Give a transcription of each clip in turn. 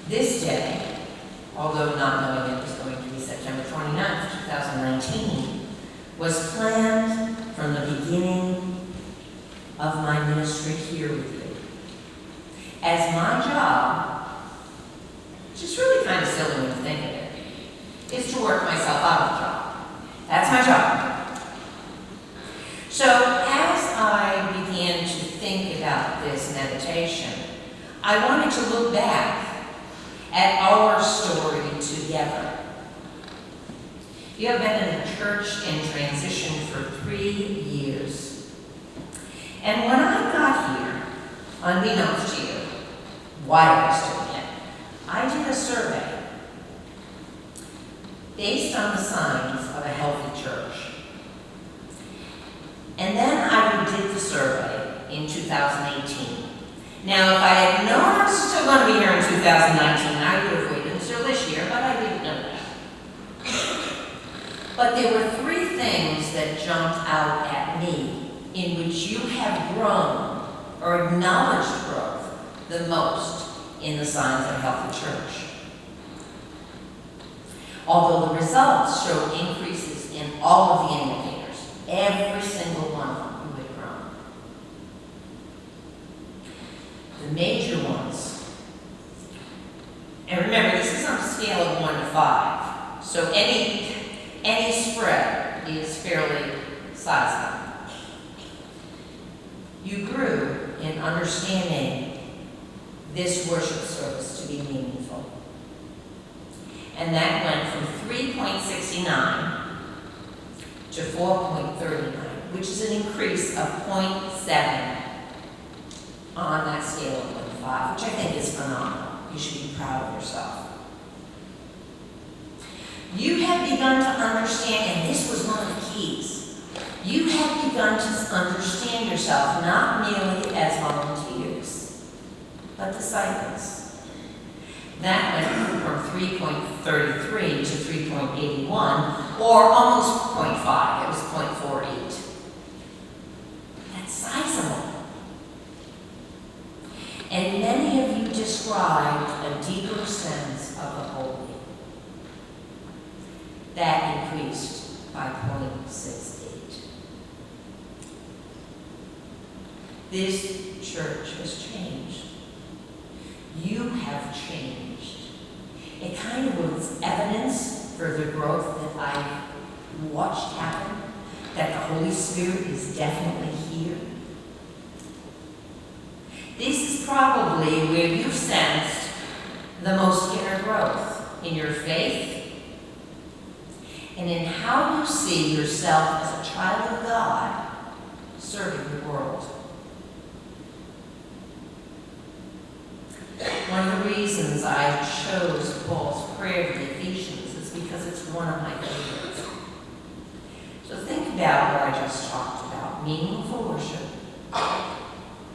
This day, although not knowing it was going to be September 29th, 2019, was planned from the beginning of my ministry here with you. As my job, which is really kind of silly when you think of it, is to work myself out of the job. That's my job. So as I began to think about this meditation, I wanted to look back at our story together. You have been in a church in transition for 3 years. And when I got here, unbeknownst to you, why I was doing it, I did a survey based on the signs of a healthy church. And then I redid the survey in 2018. Now, if I had known I was still going to be here in 2019, I would have waited until this year, but I didn't know that. But there were 3 things that jumped out at me in which you have grown or acknowledged growth the most in the signs of a healthy church. Although the results show increases in all of the indicators, every single one of them you had grown. The major ones, and remember this is on a scale of 1 to 5, so any spread is fairly sizable. You grew in understanding this worship service to be meaningful. And that went from 3.69 to 4.39, which is an increase of 0.7 on that scale of 1 to 5, which I think is phenomenal. You should be proud of yourself. You have begun to understand, and this was one of the keys, you have begun to understand yourself not merely as volunteers, but disciples. That went from 3.33 to 3.81, or almost 0.5. It was 0.48. That's sizable. And many of you described a deeper sense of the holy. That increased by 0.68. This church has changed. You have changed. It kind of was evidence for the growth that I've watched happen, that the Holy Spirit is definitely here. This is probably where you've sensed the most inner growth in your faith and in how you see yourself as a child of God serving the world. One of the reasons I chose Paul's prayer to the Ephesians is because it's one of my favorites. So think about what I just talked about. Meaningful worship,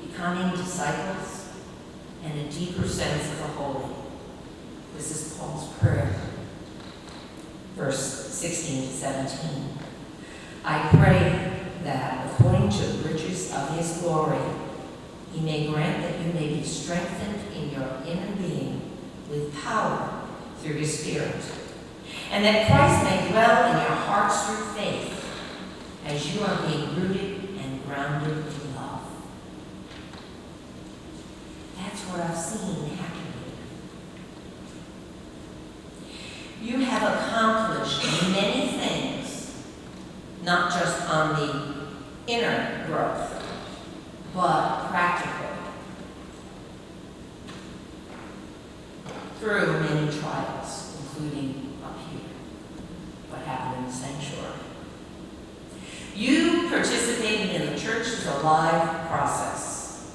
becoming disciples, and a deeper sense of the holy. This is Paul's prayer. Verse 16 to 17. I pray that according to the riches of his glory, he may grant that you may be strengthened in your inner being with power through his Spirit, and that Christ may dwell in your hearts through faith, as you are being rooted and grounded in love. That's what I've seen happen here. You have accomplished many things, not just on the inner growth, but practical, through many trials, including up here, what happened in the sanctuary. You participated in the church's alive process.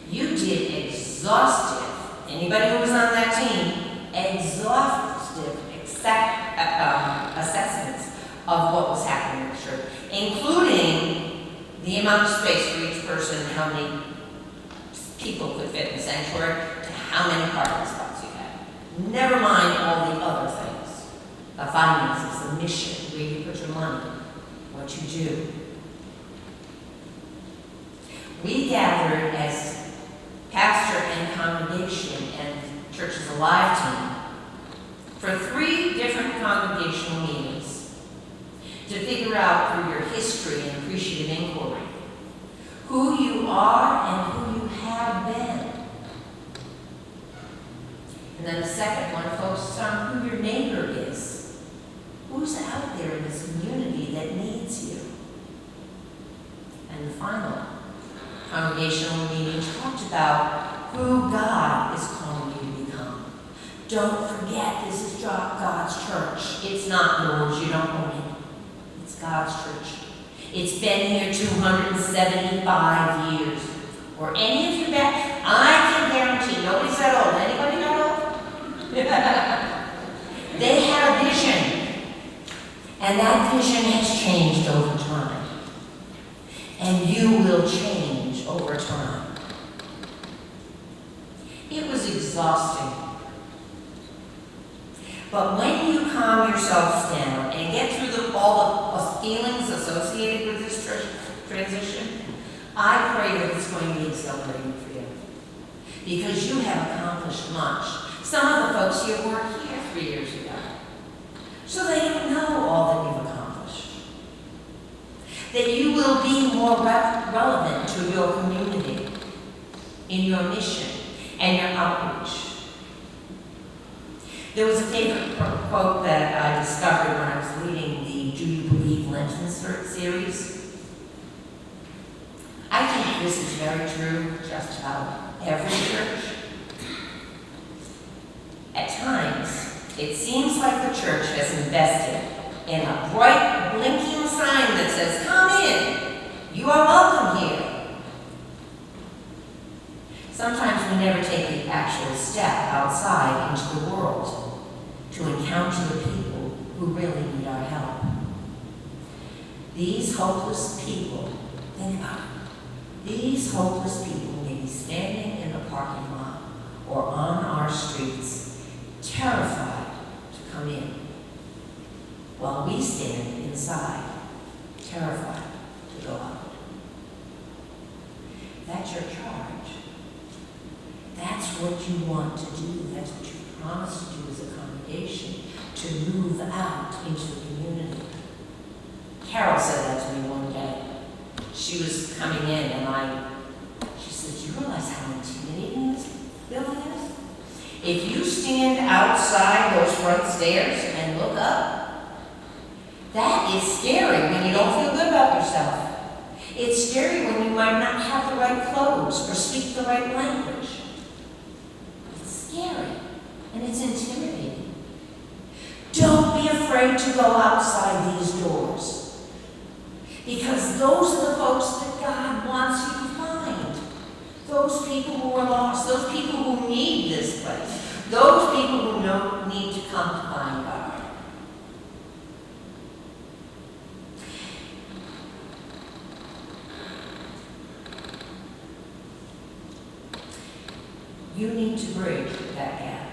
You did exhaustive, anybody who was on that team, exhaustive assessments of what was happening in the church, including the amount of space for each person, how many people could fit in the sanctuary, to how many parking spots you had. Never mind all the other things. The finances, the mission, where you put your money, what you do. We gathered as pastor and congregation and church is a live team, for 3 different congregational meetings to figure out through your history and appreciative inquiry who you are and who you have been. And then the second one focuses on who your neighbor is. Who's out there in this community that needs you? And the final congregational meeting talked about who God is calling you to become. Don't forget, this is God's church. It's not yours. You don't own it. It's God's church. It's been here 275 years. Or any of you back, I can guarantee, nobody's that old. Anybody that old? They had a vision. And that vision has changed over time. And you will change over time. It was exhausting. But when you calm yourselves down and get through all the feelings associated with this transition, I pray that it's going to be exhilarating for you. Because you have accomplished much. Some of the folks here weren't here 3 years ago. So they don't know all that you've accomplished. That you will be more relevant to your community in your mission and your outreach. There was a favorite quote that I discovered when I was leading the Do You Believe Lenten series. I think this is very true just about every church. At times, it seems like the church has invested in a bright, blinking sign that says, "Come in, you are welcome here." Sometimes we never take the actual step outside into the world to encounter the people who really need our help. These hopeless people, think about it, these hopeless people may be standing in the parking lot or on our streets, terrified to come in, while we stand inside, terrified to go out. That's your charge. That's what you want to do. That's what you promised to do as a congregation, to move out into the community. Carol said that to me one day. She was coming in and she said, "Do you realize how intimidating this building is? If you stand outside those front stairs and look up, that is scary when you don't feel good about yourself. It's scary when you might not have the right clothes or speak the right language. It's scary and it's intimidating. Don't be afraid to go outside these doors, because those are the folks that God wants you to find. Those people who are lost, those people who need this place, those people who need to come to find God." You need to bridge that gap.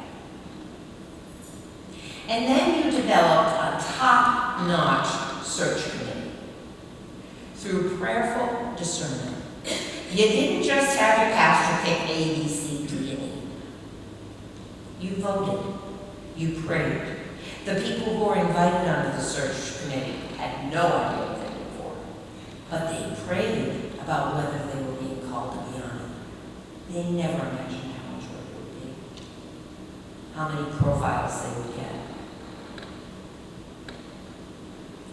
And then you developed a top-notch search committee through prayerful discernment. You didn't just have your pastor pick A, B, C, D, and E. You voted. You prayed. The people who were invited onto the search committee had no idea what they were for, but they prayed about whether they were being called to be on it. They never imagined how much work it would be, how many profiles they would get.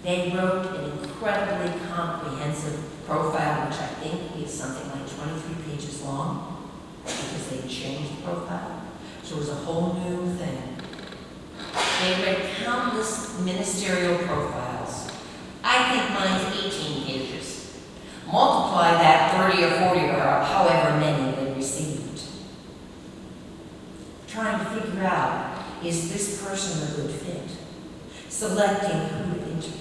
They wrote an incredibly comprehensive profile, which I think is something like 23 pages long, because they changed the profile. So it was a whole new thing. They read countless ministerial profiles. I think mine's 18 pages. Multiply that 30 or 40 or however many they received. Trying to figure out, is this person a good fit? Selecting who to interview.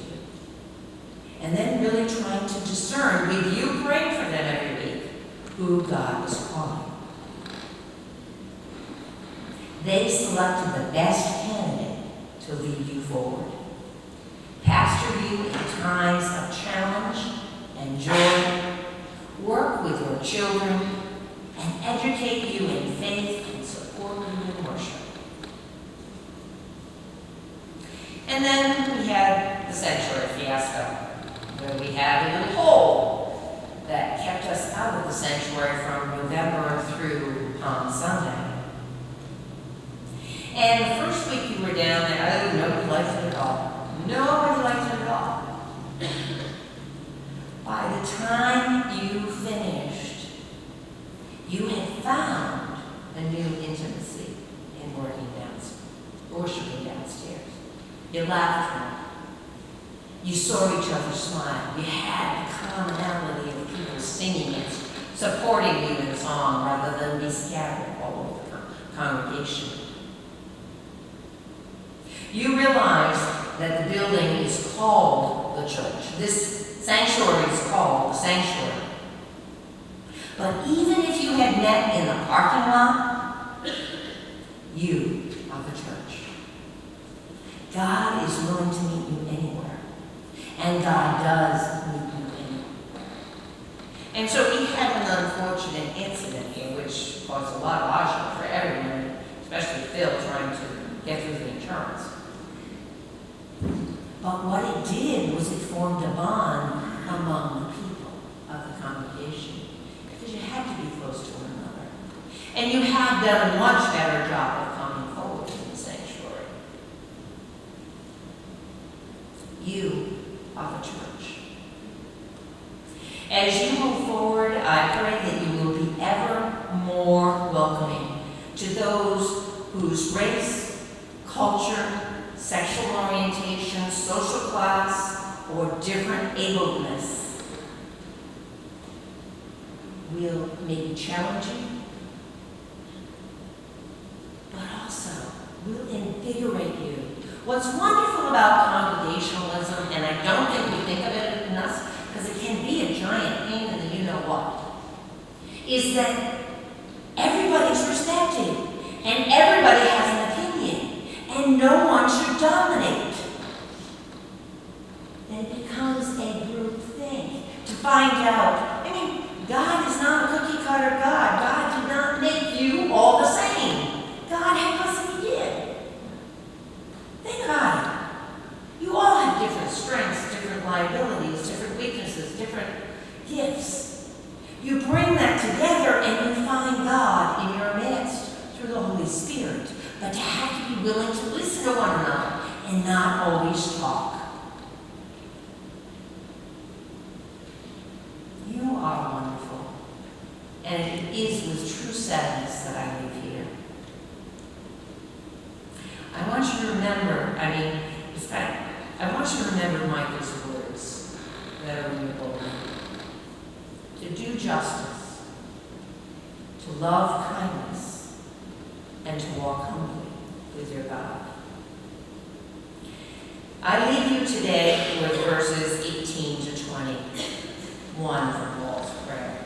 And then really trying to discern, with you praying for them every week, who God was calling. They selected the best candidate to lead you forward, pastor you in times of challenge and joy, work with your children, and educate you in faith and support support you in worship. And then we had the sanctuary fiasco, where we had a little hole that kept us out of the sanctuary from November through Palm Sunday. And the first week you were down there, nobody liked it at all. Nobody liked it at all. By the time you finished, you had found a new intimacy in worshiping downstairs. You laughed more. You saw each other smile. You had the commonality of people singing and supporting you in song rather than be scattered all over the congregation. You realize that the building is called the church. This sanctuary is called the sanctuary. But even if you had met in the parking lot, you are the church. God is willing to meet you anywhere. And God does meet you anywhere. And so we had an unfortunate incident here, which caused a lot of hardship for everyone, especially Phil trying to get through the insurance. But what it did was it formed a bond among the people of the congregation, because you had to be close to one another. And you have done a much better job of coming forward in the sanctuary. You are the church. As you move forward, I pray that you will be ever more welcoming to those whose race, culture, sexual orientation, social class, or different ableness will maybe challenge you, but also will invigorate you. What's wonderful about congregationalism, and I don't think we think of it enough, because it can be a giant pain in the you-know-what, is that everybody's respected, and everybody has an opinion. And no one should dominate. Then it becomes a group thing to find out. God is not a cookie cutter God. God did not make you all the same. God had us and He did. Think about it. You all have different strengths, different liabilities, different weaknesses, different gifts. You bring that together and you find God in your midst through the Holy Spirit. But to have to be willing to listen to one another and not always talk. You are wonderful. And it is with true sadness that I leave here. I want you to remember, I want you to remember Micah's words that are in your book. To do justice, to love kindness, and to walk humbly with your God. I leave you today with verses 18 to 21 from Paul's prayer.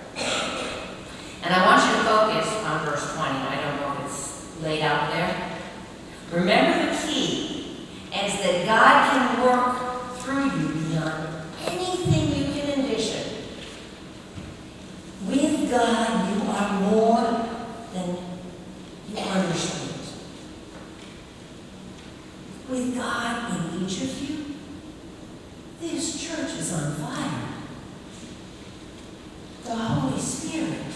And I want you to focus on verse 20. I don't know if it's laid out there. Remember the key is that God can work through you beyond anything you can envision. With God, you are more than you understand. With God in each of you, this church is on fire. The Holy Spirit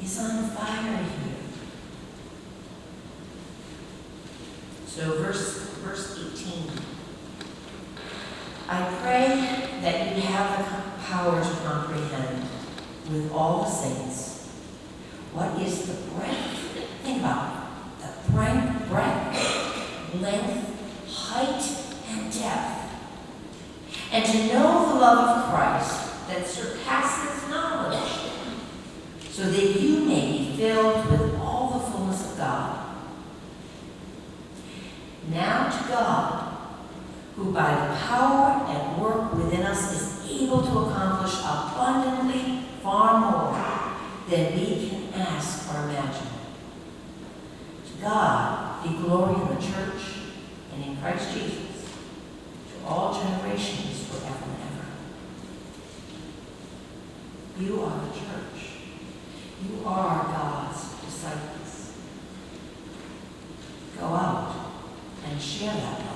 is on fire here. So verse 18. I pray that you have the power to comprehend with all the saints what is the breadth. Think about it. The breadth, length, height, and depth. And to know the love of Christ that surpasses knowledge, so that you may be filled with all the fullness of God. Now to God, who by the power at work within us is able to accomplish abundantly far more than we can ask or imagine. To God be glory in the church and in Christ Jesus, to all generations forever and ever. You are the church. You are God's disciples. go out and share that love.